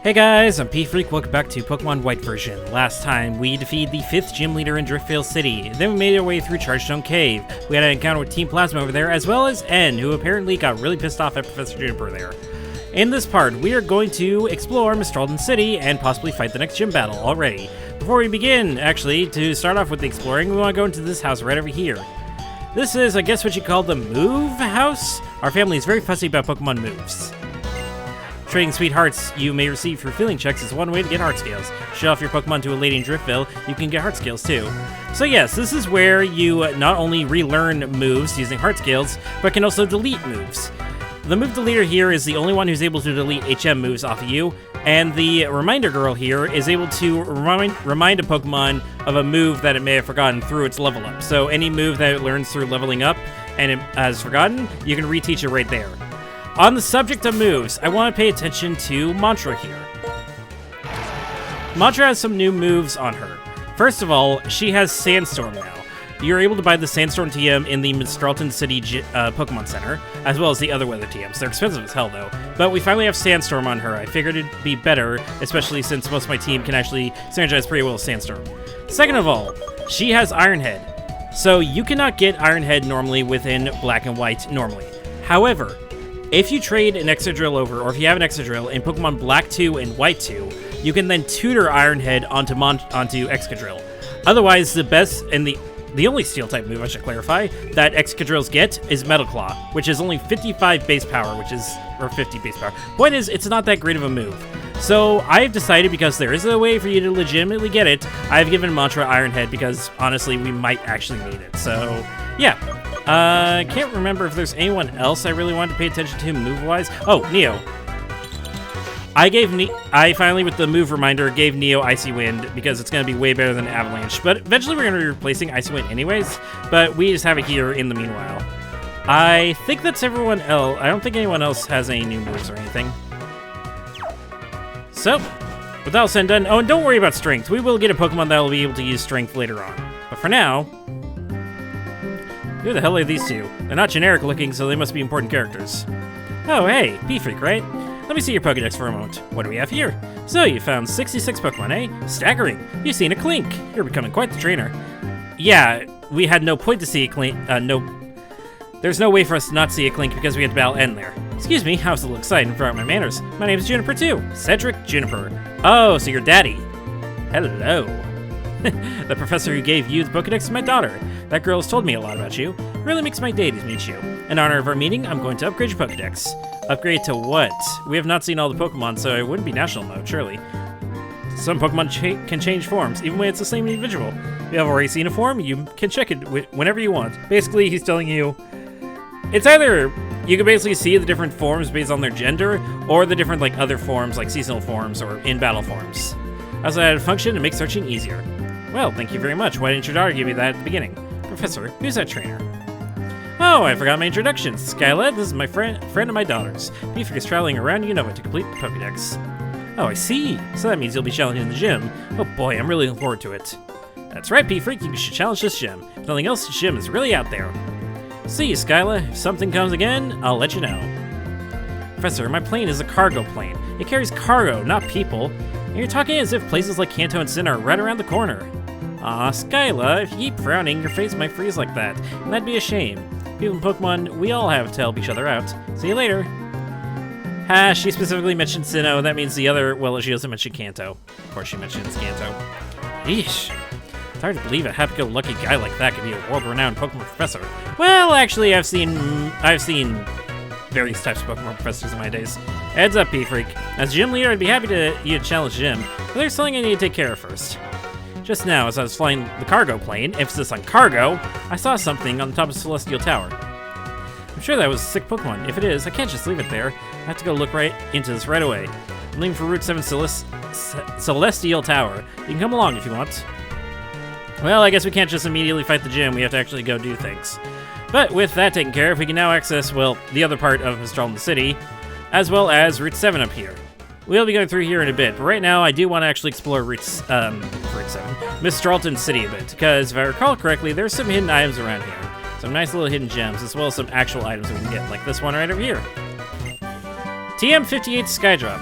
Hey guys, I'm P-Freak, welcome back to Pokemon White version. Last time, we defeated the 5th gym leader in Driftvale City, then we made our way through Chargestone Cave. We had an encounter with Team Plasma over there, as well as N, who apparently got really pissed off at Professor Juniper there. In this part, we are going to explore Mistralton City and possibly fight the next gym battle already. Before we begin, actually, to start off with the exploring, we want to go into this house right over here. This is, I guess, what you call the move house? Our family is very fussy about Pokemon moves. Trading sweethearts you may receive through feeling checks is one way to get heart scales. Show off your Pokemon to a lady in Driftvale, you can get heart scales too. So yes, this is where you not only relearn moves using heart scales, but can also delete moves. The move deleter here is the only one who's able to delete HM moves off of you, and the reminder girl here is able to remind a Pokemon of a move that it may have forgotten through its level up. So any move that it learns through leveling up and it has forgotten, you can reteach it right there. On the subject of moves, I want to pay attention to Mantra here. Mantra has some new moves on her. First of all, she has Sandstorm now. You're able to buy the Sandstorm TM in the Mistralton City Pokemon Center, as well as the other weather TMs. They're expensive as hell, though. But we finally have Sandstorm on her. I figured it'd be better, especially since most of my team can actually synergize pretty well with Sandstorm. Second of all, she has Iron Head. So you cannot get Iron Head normally within Black and White normally. However, if you trade an Excadrill over, or if you have an Excadrill in Pokemon Black 2 and White 2, you can then tutor Iron Head onto Excadrill. Otherwise, the best and the only Steel-type move, I should clarify, that Excadrills get is Metal Claw, which is only 55 base power, or 50 base power. Point is, it's not that great of a move. So I've decided, because there is a way for you to legitimately get it, I've given Mantra Iron Head because, honestly, we might actually need it. So, yeah. I can't remember if there's anyone else I really wanted to pay attention to move-wise. Oh, Neo. I finally, with the move reminder, gave Neo Icy Wind because it's going to be way better than Avalanche. But eventually we're going to be replacing Icy Wind anyways, but we just have it here in the meanwhile. I think that's everyone else. I don't think anyone else has any new moves or anything. So, with that all said and done, oh, and don't worry about Strength. We will get a Pokemon that will be able to use Strength later on. But for now, who the hell are these two? They're not generic looking, so they must be important characters. Oh, hey, P-Freak, right? Let me see your Pokedex for a moment. What do we have here? So, you found 66 Pokemon, eh? Staggering. You've seen a Clink. You're becoming quite the trainer. Yeah, we had no point to see a Clink. There's no way for us to not see a Clink because we had to battle N there. Excuse me, I was a little excited and forgot my manners. My name is Juniper, too. Cedric Juniper. Oh, so you're Daddy. Hello. The professor who gave you the Pokedex is my daughter. That girl has told me a lot about you. It really makes my day to meet you. In honor of our meeting, I'm going to upgrade your Pokedex. Upgrade to what? We have not seen all the Pokemon, so it wouldn't be national mode, surely. Some Pokemon can change forms, even when it's the same individual. If you have already seen a form, you can check it whenever you want. Basically, he's telling you, it's either you can basically see the different forms based on their gender, or the different other forms, like seasonal forms or in-battle forms. Also added a function to make searching easier. Well, thank you very much. Why didn't your daughter give me that at the beginning? Professor, who's that trainer? Oh, I forgot my introduction. Skyla, this is my friend of my daughter's. P-Freak is traveling around Unova to complete the Pokedex. Oh, I see. So that means you'll be challenging in the gym. Oh boy, I'm really looking forward to it. That's right, P-Freak, you should challenge this gym. If nothing else, this gym is really out there. See you, Skyla. If something comes again, I'll let you know. Professor, my plane is a cargo plane. It carries cargo, not people. And you're talking as if places like Kanto and Sinnoh are right around the corner. Aw, Skyla, if you keep frowning, your face might freeze like that, and that'd be a shame. People in Pokemon, we all have to help each other out. See you later. Ha, she specifically mentioned Sinnoh, that means the other, well, she also mentioned Kanto. Of course she mentions Kanto. Eesh. It's hard to believe a happy-go-lucky guy like that could be a world-renowned Pokemon professor. Well, actually, I've seen various types of Pokemon professors in my days. Heads up, P-Freak. As gym leader, I'd be happy to challenge Jim, but there's something I need to take care of first. Just now, as I was flying the cargo plane, emphasis on cargo, I saw something on the top of Celestial Tower. I'm sure that was a sick Pokemon. If it is, I can't just leave it there. I have to go look right into this right away. I'm leaving for Route 7 Celestial Tower. You can come along if you want. Well, I guess we can't just immediately fight the gym. We have to actually go do things. But with that taken care of, we can now access, well, the other part of Mistralton City, as well as Route 7 up here. We'll be going through here in a bit, but right now I do want to actually explore Route 7, Mistralton City a bit, because if I recall correctly, there's some hidden items around here. Some nice little hidden gems, as well as some actual items we can get, like this one right over here. TM58 Skydrop.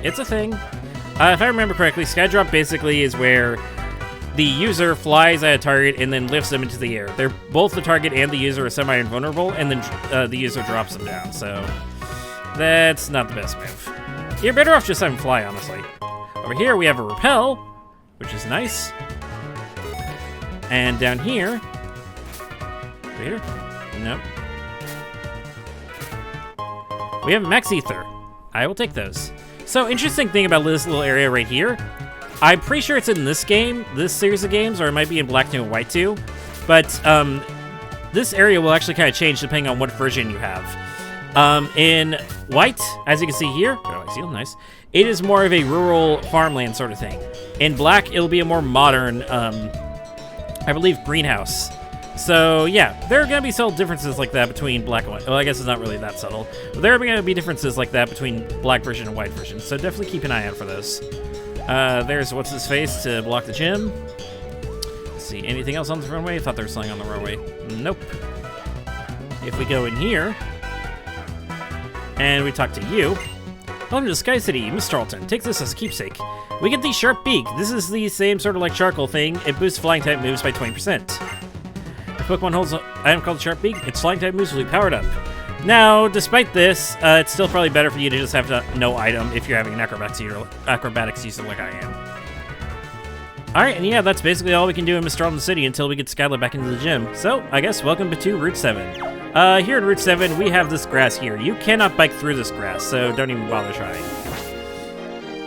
It's a thing. If I remember correctly, Skydrop basically is where the user flies at a target and then lifts them into the air. They're both the target and the user are semi-invulnerable, and then the user drops them down, so that's not the best move. You're better off just having fly, honestly. Over here, we have a repel, which is nice. And down here... Over here? Nope. We have Max Ether. I will take those. So, interesting thing about this little area right here, I'm pretty sure it's in this game, this series of games, or it might be in Black 2 and White 2, but this area will actually kind of change depending on what version you have. In White, as you can see here, nice, it is more of a rural farmland sort of thing. In Black, it'll be a more modern, I believe, greenhouse. So, yeah, there are going to be subtle differences like that between Black and White. Well, I guess it's not really that subtle. But there are going to be differences like that between Black version and White version. So definitely keep an eye out for those. There's What's-His-Face to block the gym. Let's see, anything else on the runway? I thought there was something on the runway. Nope. If we go in here, and we talk to you. Welcome to Sky City, Mistralton. Take this as a keepsake. We get the Sharp Beak. This is the same sort of like charcoal thing. It boosts flying type moves by 20%. Pokemon holds an item called Sharp Beak, its flying type moves will be powered up. Now, despite this, it's still probably better for you to just have no item if you're having an acrobatics user like I am. Alright, and yeah, that's basically all we can do in Mistralton City until we get Skyla back into the gym. So, I guess welcome to Route 7. Here at Route 7, we have this grass here. You cannot bike through this grass, so don't even bother trying.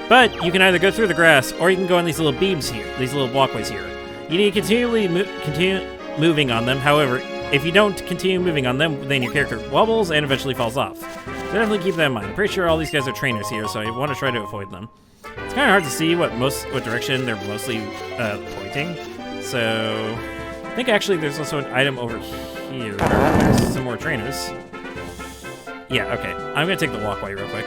But you can either go through the grass, or you can go on these little beams here, these little walkways here. You need to continually continue moving on them. However, if you don't continue moving on them, then your character wobbles and eventually falls off. So definitely keep that in mind. I'm pretty sure all these guys are trainers here, so I want to try to avoid them. It's kind of hard to see what direction they're mostly pointing. So I think actually there's also an item over here. There's some more trainers. Yeah, okay. I'm gonna take the walkway real quick.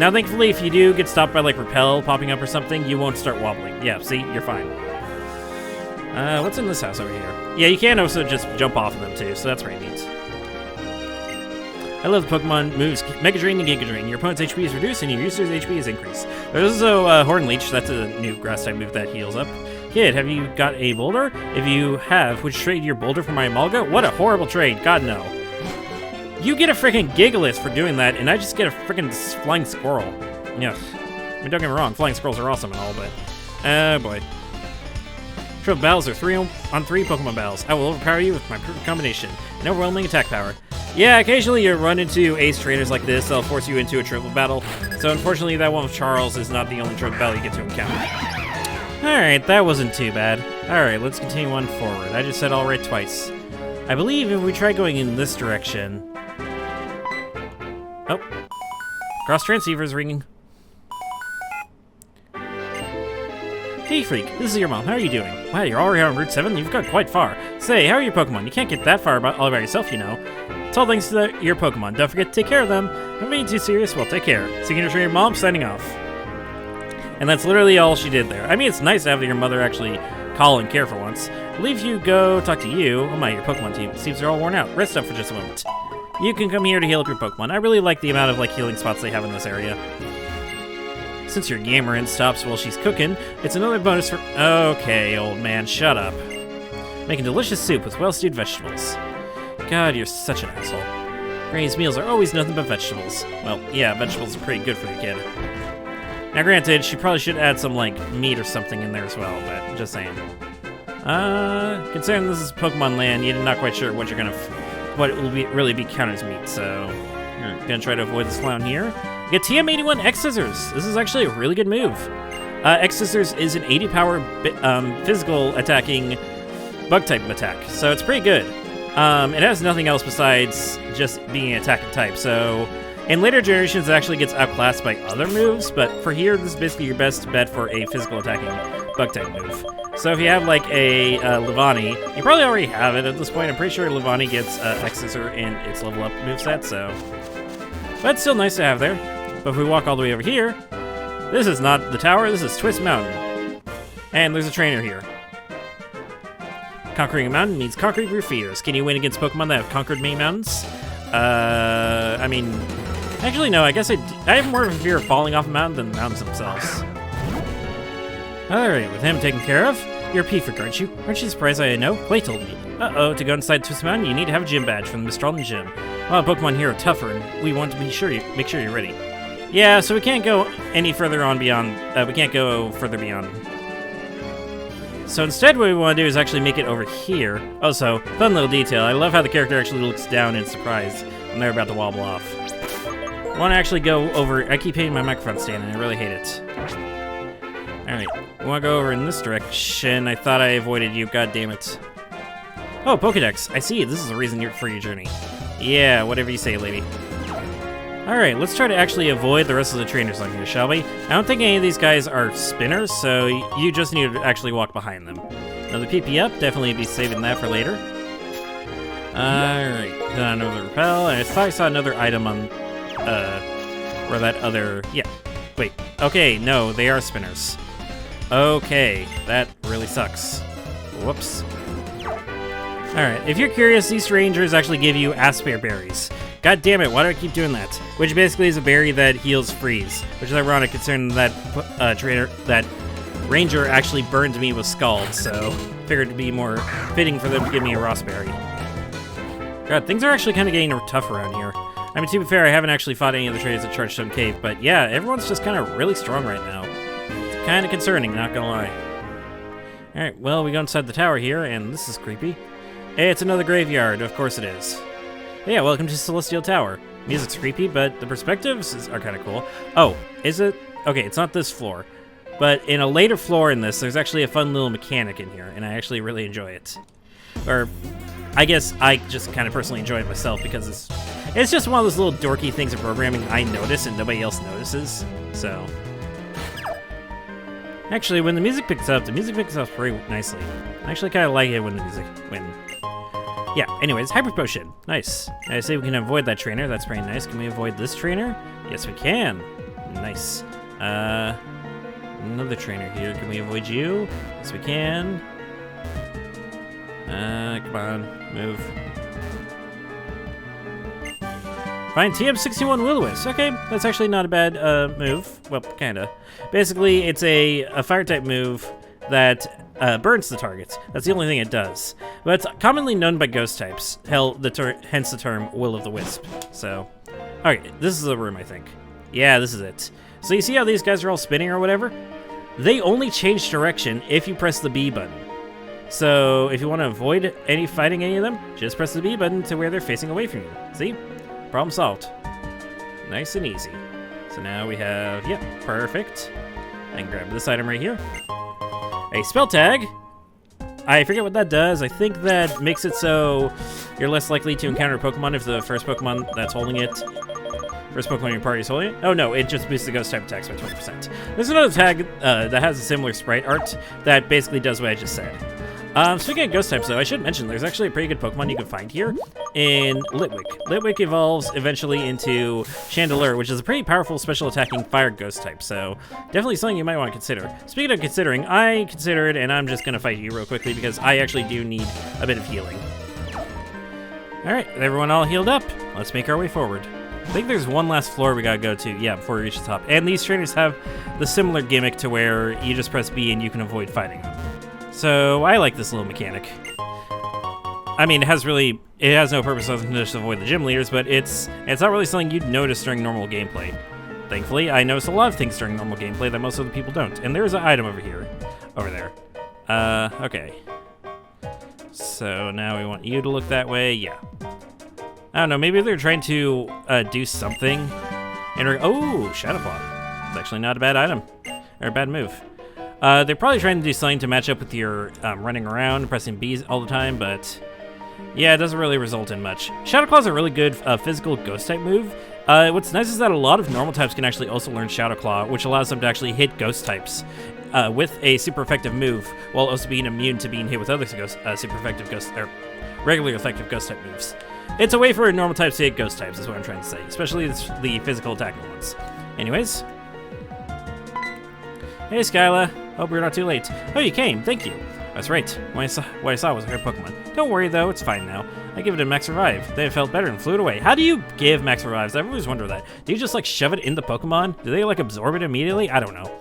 Now, thankfully, if you do get stopped by like repel popping up or something, you won't start wobbling. Yeah, see, you're fine. What's in this house over here? Yeah, you can also just jump off of them too, so that's very neat. I love the Pokemon moves Mega Drain and Giga Drain. Your opponent's HP is reduced and your user's HP is increased. There's also Horn Leech. That's a new grass type move that heals up. Kid, have you got a boulder? If you have, would you trade your boulder for my Amalga? What a horrible trade. God, no. You get a freaking Gigalith for doing that, and I just get a freaking flying squirrel. Yeah. I mean, don't get me wrong, flying squirrels are awesome and all, but... oh boy. Triple battles are 3-on-3 Pokemon battles. I will overpower you with my perfect combination and overwhelming attack power. Yeah, occasionally you run into ace trainers like this that'll force you into a triple battle. So unfortunately, that one with Charles is not the only triple battle you get to encounter. Alright, that wasn't too bad. Alright, let's continue on forward. I just said alright twice. I believe if we try going in this direction... Oh. Cross transceiver's ringing. Hey Freak, this is your mom. How are you doing? Wow, you're already on Route 7? You've got quite far. Say, how are your Pokemon? You can't get that far all by yourself, you know. It's all thanks to your Pokemon. Don't forget to take care of them. I'm being too serious? Well, take care. Seeking to train your mom, signing off. And that's literally all she did there. I mean, it's nice to have your mother actually call and care for once. I believe you go talk to you. Oh my, your Pokemon team. It seems they're all worn out. Rest up for just a moment. You can come here to heal up your Pokemon. I really like the amount of like healing spots they have in this area. Since your Gamoran stops while she's cooking, it's another bonus for... Okay, old man, shut up. Making delicious soup with well-stewed vegetables. God, you're such an asshole. Granny's meals are always nothing but vegetables. Well, yeah, vegetables are pretty good for the kid. Now, granted, she probably should add some, like, meat or something in there as well, but just saying. Considering this is Pokemon Land, you're not quite sure what you're gonna... what it will really be counted as meat, so... You're gonna try to avoid this clown here. Get TM81 X Scissors. This is actually a really good move. X Scissors is an 80 power physical attacking bug type attack, so it's pretty good. It has nothing else besides just being an attacking type, so in later generations it actually gets outclassed by other moves, but for here this is basically your best bet for a physical attacking bug type move. So if you have like a Levani, you probably already have it at this point. I'm pretty sure Levani gets X Scissor in its level up moveset, so... But it's still nice to have there. But if we walk all the way over here, this is not the tower, this is Twist Mountain. And there's a trainer here. Conquering a mountain means conquering your fears. Can you win against Pokemon that have conquered many mountains? I mean, Actually, no, I guess I have more of a fear of falling off a mountain than the mountains themselves. Alright, with him taken care of, you're a P-Freak, aren't you? Aren't you surprised I know? Clay told me. Uh-oh, to go inside Twist Mountain, you need to have a gym badge from the Mistralton gym. Well, Pokemon here are tougher, and we want to make sure you're ready. Yeah, so we can't go any further on beyond, we can't go further beyond. So instead what we want to do is actually make it over here. Also, fun little detail, I love how the character actually looks down in surprise when they're about to wobble off. I want to actually go over, I keep hitting my microphone stand and I really hate it. Alright, we want to go over in this direction. I thought I avoided you, god damn it. Oh, Pokedex, I see, this is the reason for your journey. Yeah, whatever you say, lady. Alright, let's try to actually avoid the rest of the trainers on here, shall we? I don't think any of these guys are spinners, so you just need to actually walk behind them. Now the PP up, definitely be saving that for later. Alright, then another repel, and I thought I saw another item on, where that other, yeah. Wait, okay, no, they are spinners. Okay, that really sucks. Whoops. Alright, if you're curious, these rangers actually give you Aspear Berries. God damn it, why do I keep doing that? Which basically is a berry that heals freeze, which is ironic considering that that ranger actually burned me with Scald, so figured it'd be more fitting for them to give me a Rossberry. God, things are actually kind of getting tough around here. I mean, to be fair, I haven't actually fought any of the traders at Chargestone Cave, but yeah, everyone's just kind of really strong right now. It's kind of concerning, not gonna lie. Alright, well, we go inside the tower here, and this is creepy. Hey, it's another graveyard, of course it is. Yeah, welcome to Celestial Tower. Music's creepy, but the perspectives are kind of cool. Oh, is it? Okay, it's not this floor. But in a later floor in this, there's actually a fun little mechanic in here, and I actually really enjoy it. Or, I guess I just kind of personally enjoy it myself because it's just one of those little dorky things in programming I notice and nobody else notices, so. Actually, when the music picks up pretty nicely. I actually kind of like it when the music, yeah, anyways, Hyper Potion. Nice. I say we can avoid that trainer. That's pretty nice. Can we avoid this trainer? Yes, we can. Nice. Another trainer here. Can we avoid you? Yes, we can. Come on. Move. Fine, TM61 Will-O-Wisp. Okay, that's actually not a bad move. Well, kinda. Basically, it's a fire-type move that burns the targets. That's the only thing it does. But it's commonly known by ghost types, hence the term Will of the Wisp. So, okay, this is the room, I think. Yeah, this is it. So you see how these guys are all spinning or whatever? They only change direction if you press the B button. So if you want to avoid fighting any of them, just press the B button to where they're facing away from you. See? Problem solved. Nice and easy. So now we have, yeah, perfect. I can grab this item right here. A spell tag. I forget what that does. I think that makes it so you're less likely to encounter a Pokemon if the first Pokemon that's holding it, first Pokemon in your party is holding it. Oh no, it just boosts the ghost type attacks by 20%. There's another tag that has a similar sprite art that basically does what I just said. Speaking of ghost types though, I should mention there's actually a pretty good Pokemon you can find here in Litwick. Litwick evolves eventually into Chandelure, which is a pretty powerful special attacking fire ghost type, so definitely something you might want to consider. Speaking of considering, I considered, and I'm just going to fight you real quickly because I actually do need a bit of healing. Alright, everyone all healed up, let's make our way forward. I think there's one last floor we gotta go to, yeah, before we reach the top. And these trainers have the similar gimmick to where you just press B and you can avoid fighting them. So I like this little mechanic. I mean, it has no purpose other than just avoid the gym leaders, but it's not really something you'd notice during normal gameplay. Thankfully, I notice a lot of things during normal gameplay that most other people don't. And there's an item over there. Okay. So now we want you to look that way, yeah. I don't know, maybe they're trying to do something. And oh, Shadow Claw. It's actually not a bad item, or a bad move. They're probably trying to do something to match up with your running around, pressing B's all the time, but yeah, it doesn't really result in much. Shadow Claw is a really good physical ghost type move. What's nice is that a lot of normal types can actually also learn Shadow Claw, which allows them to actually hit ghost types with a super effective move, while also being immune to being hit with other super effective regular effective ghost type moves. It's a way for normal types to hit ghost types, is what I'm trying to say, especially the physical attacking ones. Anyways. Hey, Skyla. Hope we're not too late. Oh, you came. Thank you. That's right. What I saw was a rare Pokemon. Don't worry, though. It's fine now. I give it a max revive. Then it felt better and flew it away. How do you give max revives? I've always wondered that. Do you just like shove it in the Pokemon? Do they like absorb it immediately? I don't know.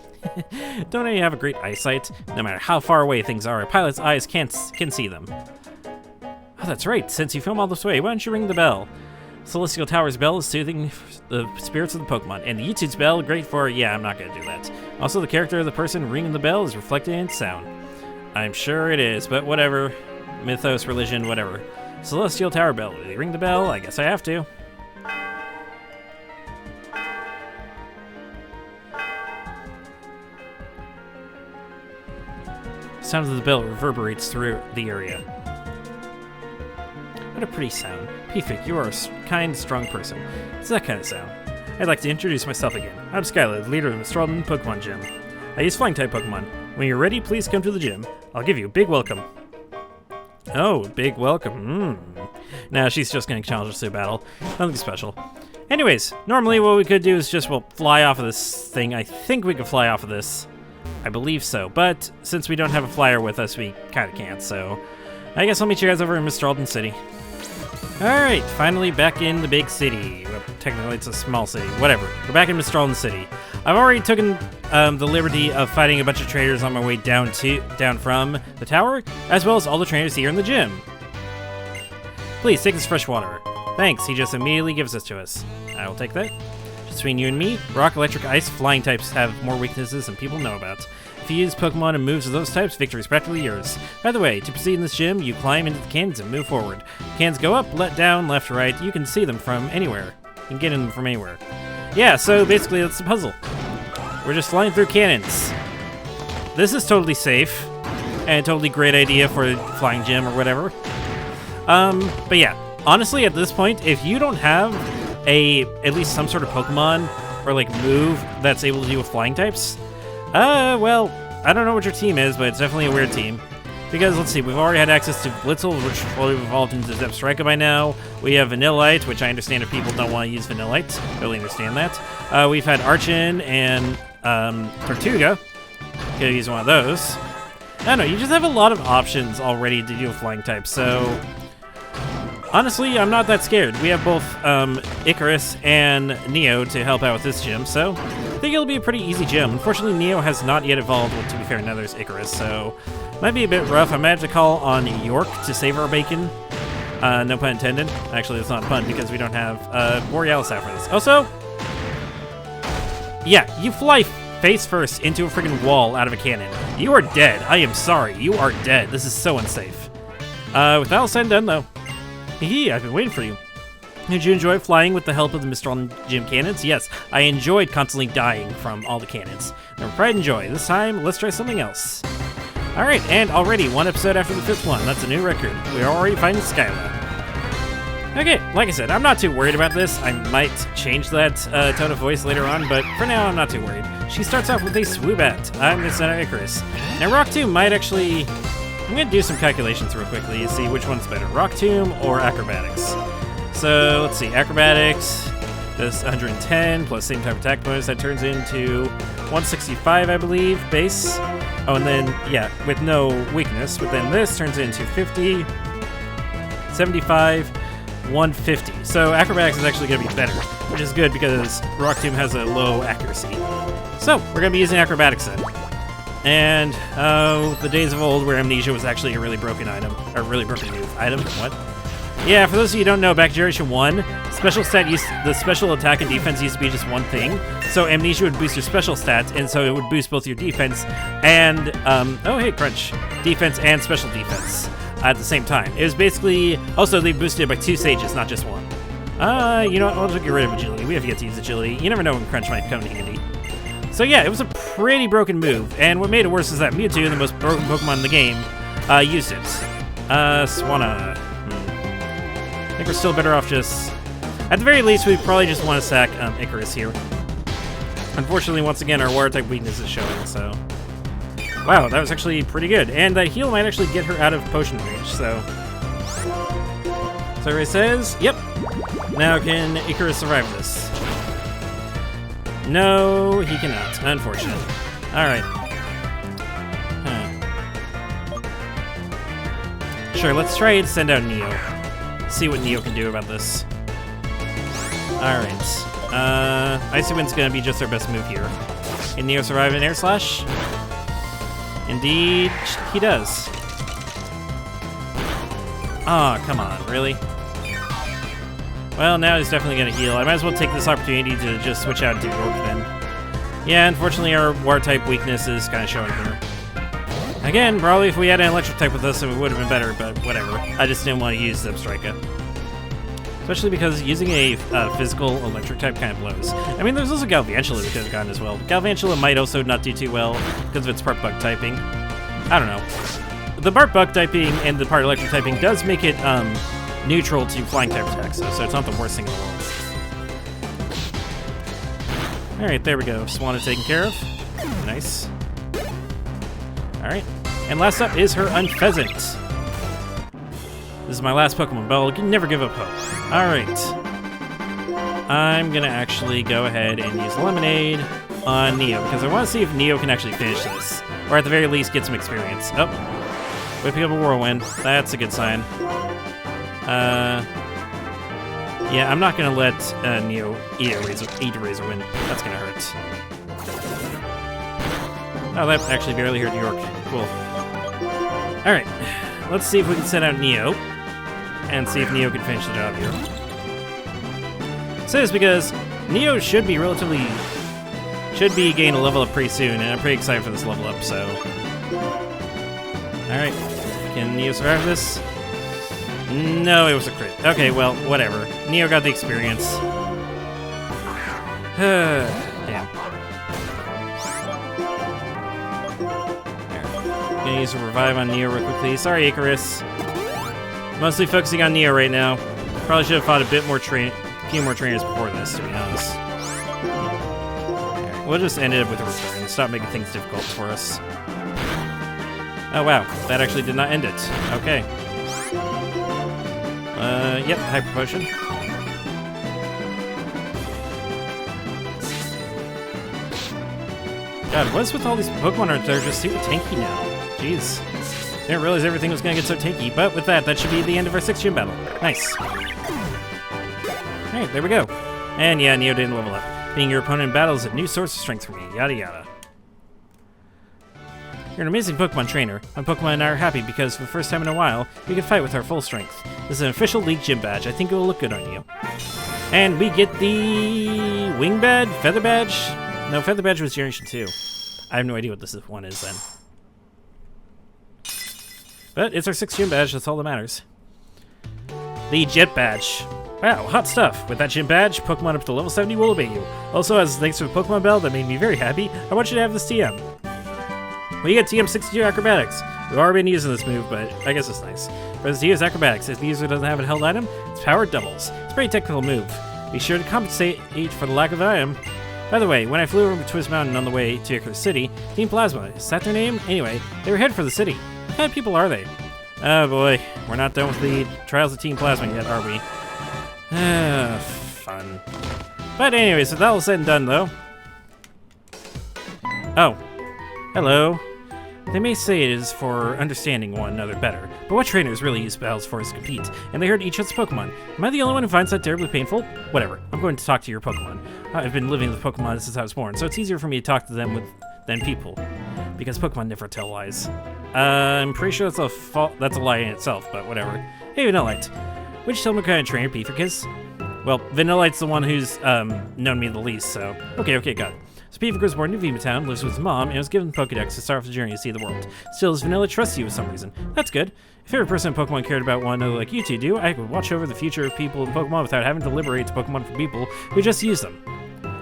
Don't you have a great eyesight? No matter how far away things are, a pilot's eyes can see them. Oh, that's right. Since you film all this way, why don't you ring the bell? Celestial Tower's bell is soothing the spirits of the Pokemon, and the YouTube's bell, great for, yeah, I'm not gonna do that. Also, the character of the person ringing the bell is reflected in its sound. I'm sure it is, but whatever. Mythos, religion, whatever. Celestial Tower bell. Will you ring the bell? I guess I have to. Sound of the bell reverberates through the area. What a pretty sound. Pfik, you are a kind, strong person. It's that kind of sound. I'd like to introduce myself again. I'm Skyla, the leader of the Mistralton Pokemon Gym. I use Flying-type Pokemon. When you're ready, please come to the gym. I'll give you a big welcome. Oh, big welcome. Nah, she's just gonna challenge us to a battle. Nothing special. Anyways, normally what we could do is just, well, fly off of this thing. I think we could fly off of this. I believe so, but since we don't have a flyer with us, we kind of can't, so I guess I'll meet you guys over in Mistralton City. Alright, finally back in the big city. Well, technically it's a small city, whatever. We're back in Mistralton City. I've already taken the liberty of fighting a bunch of trainers on my way down from the tower, as well as all the trainers here in the gym. Please, take this fresh water. Thanks, he just immediately gives this to us. I will take that. Between you and me, rock, electric, ice, flying types have more weaknesses than people know about. If you use Pokemon and moves of those types, victory is practically yours. By the way, to proceed in this gym, you climb into the cannons and move forward. Cannons go up, let down, left, right. You can see them from anywhere. You can get in them from anywhere. Yeah, so basically that's the puzzle. We're just flying through cannons. This is totally safe and a totally great idea for a flying gym or whatever. But yeah, honestly, at this point, if you don't have at least some sort of Pokemon or like move that's able to deal with flying types, well, I don't know what your team is, but it's definitely a weird team. Because, let's see, we've already had access to Blitzel, which we've evolved into Zepstrika by now. We have Vanillite, which I understand if people don't want to use Vanillite. Totally understand that. We've had Archon and Tortuga. Could use one of those. I don't know, you just have a lot of options already to deal with flying types, so honestly, I'm not that scared. We have both Icarus and Neo to help out with this gym, so I think it'll be a pretty easy gym. Unfortunately, Neo has not yet evolved. Well, to be fair, now there's Icarus, so might be a bit rough. I might have to call on York to save our bacon. No pun intended. Actually, it's not a pun because we don't have Borealis out for this. Also, yeah, you fly face first into a freaking wall out of a cannon. You are dead. I am sorry. You are dead. This is so unsafe. With that all said and done, though, I've been waiting for you. Did you enjoy flying with the help of the Mistralton Gym cannons? Yes, I enjoyed constantly dying from all the cannons. Never pride and joy. This time, let's try something else. Alright, and already one episode after the 5th one. That's a new record. We are already finding Skyla. Okay, like I said, I'm not too worried about this. I might change that tone of voice later on, but for now, I'm not too worried. She starts off with a Swoobat. I'm going to send out Icarus. Now, Rock Tomb might actually... I'm going to do some calculations real quickly to see which one's better, Rock Tomb or Acrobatics. So, let's see, Acrobatics does 110 plus same type attack bonus. That turns into 165, I believe, base. Oh, and then, yeah, with no weakness. But then this turns into 50, 75, 150. So Acrobatics is actually going to be better, which is good because Rock Tomb has a low accuracy. So, we're going to be using Acrobatics then. And, the days of old where Amnesia was actually a really broken item. Or really broken move. Item? What? Yeah, for those of you who don't know, back in Generation 1, the special attack and defense used to be just one thing. So Amnesia would boost your special stats, and so it would boost both your defense and, oh hey, Crunch. Defense and special defense at the same time. It was basically, also they boosted it by 2 sages, not just 1. You know what, I'll just get rid of agility. We have yet to use agility. You never know when Crunch might come in handy. So yeah, it was a pretty broken move, and what made it worse is that Mewtwo, the most broken Pokemon in the game, used it. Swanna. I think we're still better off just... At the very least, we probably just want to sack Icarus here. Unfortunately, once again, our water-type weakness is showing, so... Wow, that was actually pretty good. And that heal might actually get her out of potion range, so... So everybody says, yep. Now can Icarus survive this? No, he cannot. Unfortunate. Alright. Huh. Sure, let's try and send out Neo. see what Neo can do about this. Alright. Icy Wind's gonna be just our best move here. Can Neo survive an Air Slash? Indeed, he does. Aw, oh, come on, really? Well, now he's definitely gonna heal. I might as well take this opportunity to just switch out to York then. Yeah, unfortunately our War-type weakness is kind of showing here. Again, probably if we had an Electric type with us, it would have been better, but whatever. I just didn't want to use Zebstrika. Especially because using a physical Electric type kind of blows. I mean, there's also Galvantula we could have gotten as well. Galvantula might also not do too well because of its part Bug typing. I don't know. The part Bug typing and the part Electric typing does make it neutral to flying type attacks, though, so it's not the worst thing in the world. Alright, there we go. Swanna taken care of. Nice. Alright. And last up is her Unpheasant. This is my last Pokemon, but I'll never give up hope. Alright. I'm gonna actually go ahead and use Lemonade on Neo, because I want to see if Neo can actually finish this. Or at the very least get some experience. Oh. Whipping up a Whirlwind. That's a good sign. Yeah, I'm not gonna let Neo eat a Razor Wind. That's gonna hurt. Oh, that actually barely hurt York. Cool. Alright, let's see if we can send out Neo, and see if Neo can finish the job here. So this because Neo should be getting a level up pretty soon, and I'm pretty excited for this level up, so... Alright, can Neo survive this? No, it was a crit. Okay, well, whatever. Neo got the experience. Damn. Gonna use a revive on Neo real quickly. Sorry, Icarus. Mostly focusing on Neo right now. Probably should have fought a few more trainers before this, to be honest. Right, we'll just end it with a return and stop making things difficult for us. Oh wow, that actually did not end it. Okay. Yep, Hyper Potion. God, what's with all these Pokemon that are just super tanky now? Jeez. Didn't realize everything was gonna get so tanky, but with that should be the end of our 6th gym battle. Nice. Alright, there we go. And yeah, Neo didn't level up. Being your opponent in battle is a new source of strength for me, yada yada. You're an amazing Pokemon trainer. My Pokemon and I are happy because for the first time in a while, we can fight with our full strength. This is an official League Gym badge. I think it will look good on you. And we get the Wing Badge? Feather Badge? No, Feather Badge was Generation 2. I have no idea what this one is then. But it's our 6th gym badge, that's all that matters. The Jet Badge. Wow, hot stuff. With that gym badge, Pokemon up to level 70 will obey you. Also, as thanks to the Pokemon Bell that made me very happy, I want you to have this TM. We get TM 62 Acrobatics. We've already been using this move, but I guess it's nice. Press D is Acrobatics. If the user doesn't have a held item, its power doubles. It's a pretty technical move. Be sure to compensate for the lack of an item. By the way, when I flew over Twist Mountain on the way to Icarus City, Team Plasma, is that their name? Anyway, they were headed for the city. What kind of people are they? Oh boy, we're not done with the trials of Team Plasma yet, are we? Fun. But anyway, so that was said and done, though. Oh. Hello. They may say it is for understanding one another better, but what trainers really use battles for is to compete, and they hurt each other's Pokemon. Am I the only one who finds that terribly painful? Whatever, I'm going to talk to your Pokemon. I've been living with Pokemon since I was born, so it's easier for me to talk to them than people, because Pokemon never tell lies. I'm pretty sure that's a lie in itself, but whatever. Hey, Vanillite, would you tell me what kind of trainer Pithrick is? Well, Vanillite's the one who's known me the least, so... Okay, got it. So Pithrick was born in Vima Town, lives with his mom, and was given the Pokedex to start off the journey to see the world. Still, his Vanilla trusts you for some reason. That's good. If every person in Pokemon cared about one another like you two do, I could watch over the future of people in Pokemon without having to liberate Pokemon from people who just use them.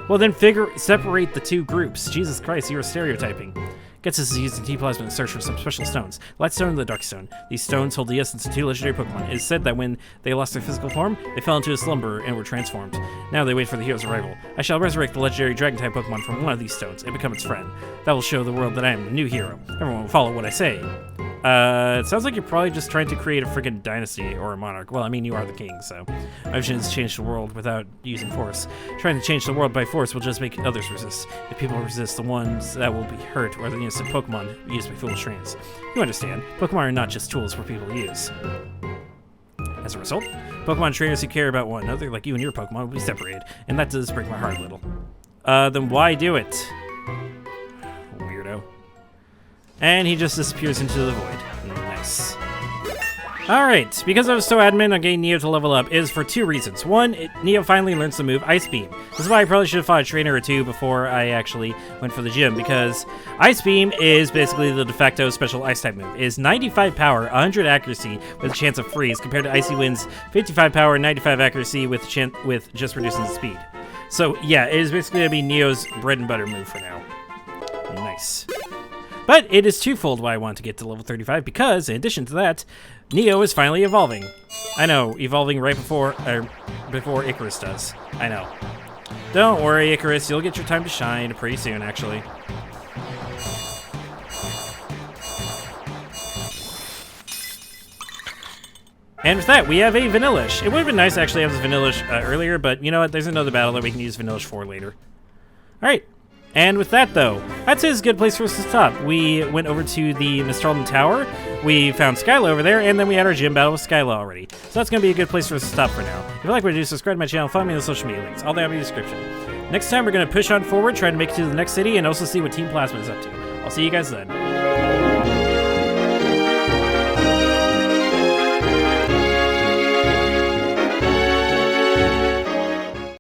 Well then separate the two groups. Jesus Christ, you're stereotyping. Gets us using T-Plasma in search for some special stones. Light Stone and the Dark Stone. These stones hold the essence of 2 legendary Pokemon. It is said that when they lost their physical form, they fell into a slumber and were transformed. Now they wait for the hero's arrival. I shall resurrect the legendary Dragon-type Pokemon from one of these stones and become its friend. That will show the world that I am the new hero. Everyone will follow what I say. It sounds like you're probably just trying to create a friggin' dynasty or a monarch. Well, I mean, you are the king, so. My vision is to change the world without using force. Trying to change the world by force will just make others resist. If people resist, the ones that will be hurt are the innocent Pokemon used by foolish trainers. You understand, Pokemon are not just tools for people to use. As a result, Pokemon trainers who care about one another, like you and your Pokemon, will be separated, and that does break my heart a little. Then why do it? Weirdo. And he just disappears into the void. Nice. Alright, because I was so adamant on getting Neo to level up is for 2 reasons. One, Neo finally learns the move Ice Beam. This is why I probably should have fought a trainer or 2 before I actually went for the gym, because Ice Beam is basically the de facto special Ice-type move. It is 95 power, 100 accuracy with a chance of freeze, compared to Icy Wind's 55 power, 95 accuracy with just reducing the speed. So yeah, it is basically going to be Neo's bread and butter move for now. Nice. But it is twofold why I want to get to level 35, because in addition to that, Neo is finally evolving. I know, evolving right before Icarus does. I know. Don't worry, Icarus, you'll get your time to shine pretty soon, actually. And with that, we have a Vanillish. It would have been nice to actually have this Vanillish earlier, but you know what? There's another battle that we can use Vanillish for later. Alright. And with that, though, I'd say it's a good place for us to stop. We went over to the Mistralton Tower, we found Skyla over there, and then we had our gym battle with Skyla already. So that's going to be a good place for us to stop for now. If you like what I do, subscribe to my channel, follow me on the social media links. All that in the description. Next time, we're going to push on forward, trying to make it to the next city, and also see what Team Plasma is up to. I'll see you guys then.